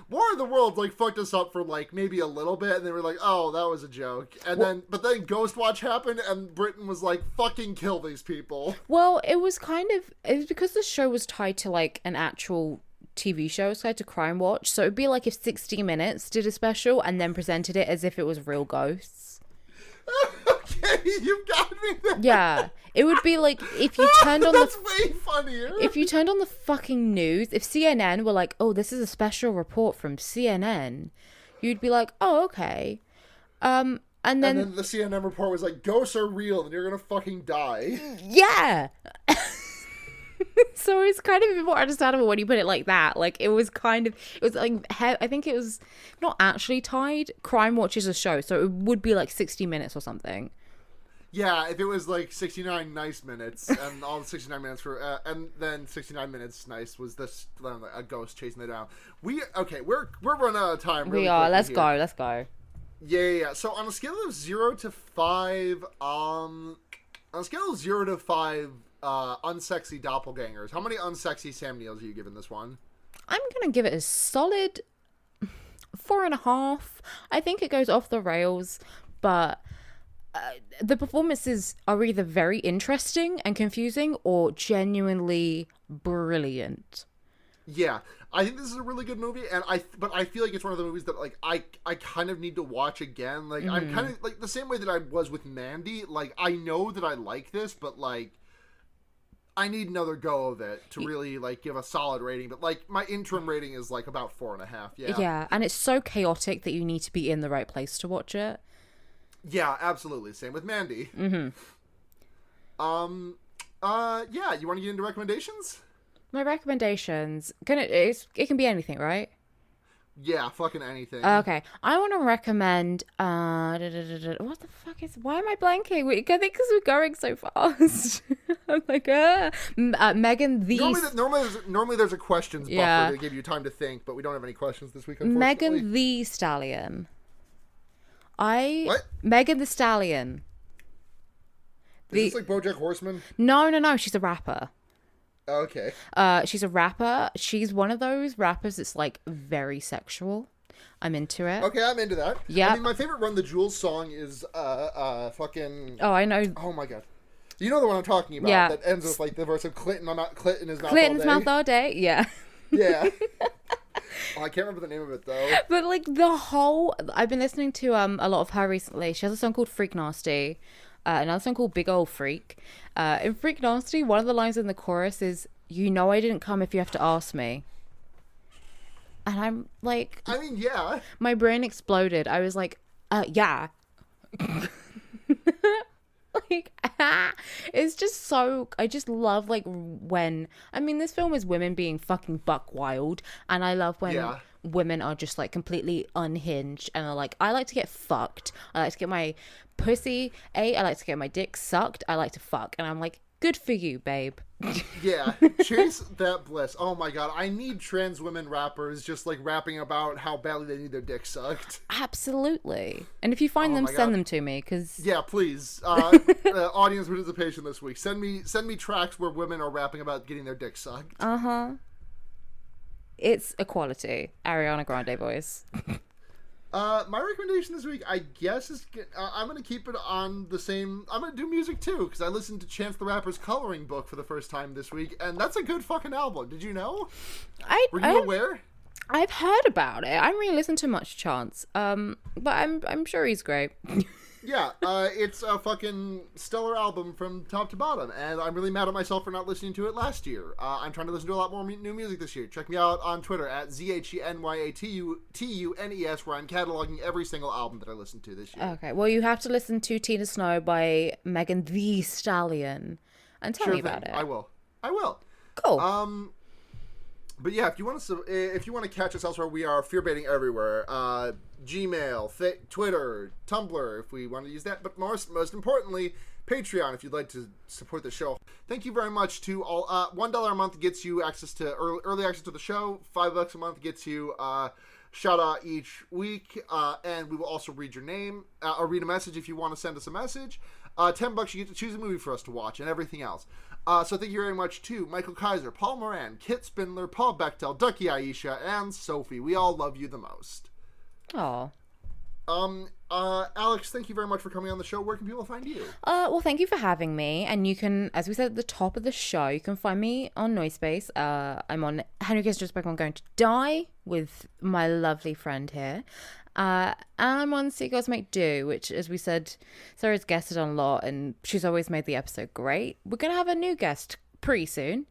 War of the Worlds like fucked us up for like maybe a little bit, and they were like, oh, that was a joke. And then Ghost Watch happened, and Britain was like, fucking kill these people. Well, it was because the show was tied to like an actual TV show, so I had to Crime Watch. So it'd be like if 60 Minutes did a special and then presented it as if it was real ghosts. Okay, you got me there. Yeah, it would be like if you turned on That's way funnier. If you turned on the fucking news, if CNN were like, oh, this is a special report from CNN, you'd be like, oh, okay. And then the CNN report was like, ghosts are real and you're gonna fucking die. Yeah. So it's kind of a bit more understandable when you put it like that. Like, it was like, I think it was not actually tied. Crime Watch is a show, so it would be like 60 Minutes or something. Yeah, if it was like 69 nice minutes, and all the 69 minutes and then 69 minutes nice was this a ghost chasing it down. We're running out of time. Really, we are. Let's go. Yeah. So on a scale of 0 to 5, unsexy doppelgangers, how many unsexy Sam Neils are you giving this one? I'm gonna give it a solid 4.5. I think it goes off the rails, but the performances are either very interesting and confusing or genuinely brilliant. Yeah, I think this is a really good movie, but I feel like it's one of the movies that like I kind of need to watch again. Like I'm kind of like the same way that I was with Mandy. Like I know that I like this, but like I need another go of it to really like give a solid rating. But like my interim rating is like about 4.5. Yeah, and it's so chaotic that you need to be in the right place to watch it. Yeah, absolutely. Same with Mandy. Mm-hmm. Yeah, you want to get into recommendations? My recommendations, it can be anything, right? Yeah, fucking anything. Okay, I want to recommend. What the fuck is? Why am I blanking? I think because we're going so fast. I'm like, Megan the. Normally there's a questions buffer to give you time to think, but we don't have any questions this week, unfortunately. Megan the Stallion. What? Megan the Stallion. Is this like BoJack Horseman? No. She's a rapper. Okay. She's a rapper. She's one of those rappers that's like very sexual. I'm into it. Okay, I'm into that. Yeah. I mean, my favorite Run the Jewels song is fucking. Oh, I know. Oh my god. You know the one I'm talking about? Yeah. That ends with like the verse of clit in his mouth Clit in his all mouth day. all day. Yeah. Yeah. Oh, I can't remember the name of it though. But like I've been listening to a lot of her recently. She has a song called Freak Nasty. Another song called Big Ol' Freak. In Freak Nasty, one of the lines in the chorus is, "You know I didn't come if you have to ask me." And I'm like... I mean, yeah. My brain exploded. I was like, yeah. Like, it's just so... I just love, like, when... I mean, this film is women being fucking buck wild. And I love when... women are just like completely unhinged and are like, I like to get fucked. I like to get my pussy ate. I like to get my dick sucked. I like to fuck. And I'm like, good for you, babe. Yeah, chase that bliss. Oh my god, I need trans women rappers just like rapping about how badly they need their dick sucked. Absolutely. And if you find them, send them to me, because yeah, please. Audience participation this week. Send me tracks where women are rapping about getting their dick sucked. It's equality. Ariana Grande voice. My recommendation this week, I guess, is I'm going to keep it on the same... I'm going to do music, too, because I listened to Chance the Rapper's coloring book for the first time this week, and that's a good fucking album. Did you know? Were you aware? I've heard about it. I haven't really listened to much Chance, but I'm sure he's great. Yeah, it's a fucking stellar album from top to bottom, and I'm really mad at myself for not listening to it last year. I'm trying to listen to a lot more new music this year. Check me out on Twitter at ZHENYATUNES, where I'm cataloging every single album that I listened to this year. Okay, well, you have to listen to Tina Snow by Megan the Stallion, and tell me about it. I will. Cool. But yeah, if you want to catch us elsewhere, we are fearbaiting everywhere. Gmail, Twitter, Tumblr, if we want to use that. But most importantly, Patreon, if you'd like to support the show. Thank you very much to all. $1 a month gets you access to early access to the show. $5 a month gets you shout out each week, and we will also read your name or read a message if you want to send us a message. $10 you get to choose a movie for us to watch and everything else. So thank you very much to Michael Kaiser, Paul Moran, Kit Spindler, Paul Bechtel, Ducky Aisha, and Sophie. We all love you the most. Aw. Alex, thank you very much for coming on the show. Where can people find you? Well, thank you for having me. And you can, as we said at the top of the show, you can find me on Noisepace. I'm on Henry Kissinger's Spoke I'm Going to Die with my lovely friend here. And I'm on See Girls Make Do, which, as we said, Sarah's guested on a lot, and she's always made the episode great. We're going to have a new guest pretty soon.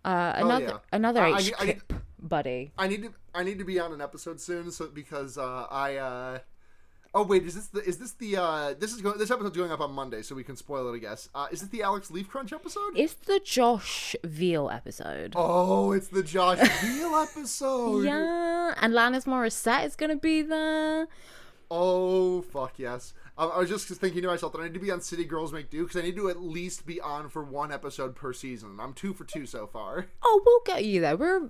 Another H-Kip buddy. I need to be on an episode soon, because oh wait, this episode's going up on Monday, so we can spoil it, I guess. Is it the Alex Leaf Crunch episode? It's the Josh Veal episode. Oh, it's the Josh Veal episode. Yeah, and Lannis Morissette is gonna be there. Oh fuck yes. I was just thinking to myself that I need to be on City Girls Make Do, because I need to at least be on for one episode per season. I'm 2 for 2 so far. Oh, we'll get you there. We're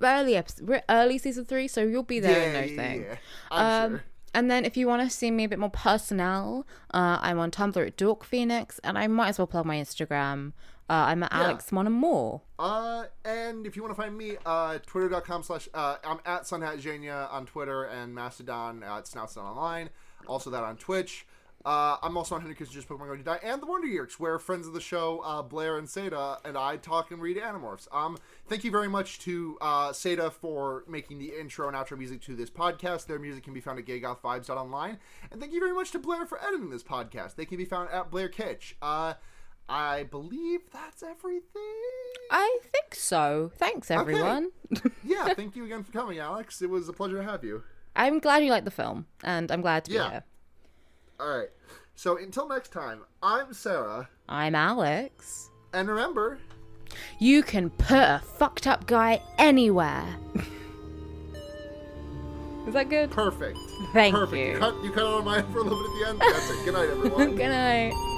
early season 3, so you'll be there in no thing. Yeah. I'm sure. And then if you want to see me a bit more personnel, I'm on Tumblr at Dork Phoenix, and I might as well plug my Instagram. I'm at Alex Monomore. And if you want to find me, twitter.com/ I'm at SunhatJania on Twitter, and Mastodon at Snouts Online. Also that on Twitch. I'm also on Henry Kissinger's Pokemon Going to Die and the Wonder Years, where friends of the show, Blair and Seda, and I talk and read Animorphs. Thank you very much to Seda for making the intro and outro music to this podcast. Their music can be found at gaygothvibes.online. And thank you very much to Blair for editing this podcast. They can be found at Blair Kitch. I believe that's everything. I think so. Thanks, everyone. Okay. Yeah, thank you again for coming, Alex. It was a pleasure to have you. I'm glad you liked the film, and I'm glad to be here. All right. So until next time, I'm Sara. I'm Alex. And remember, you can put a fucked up guy anywhere. Is that good? Perfect. Thank Perfect. you. You cut on mine for a little bit at the end. That's it. Good night, everyone. Good night.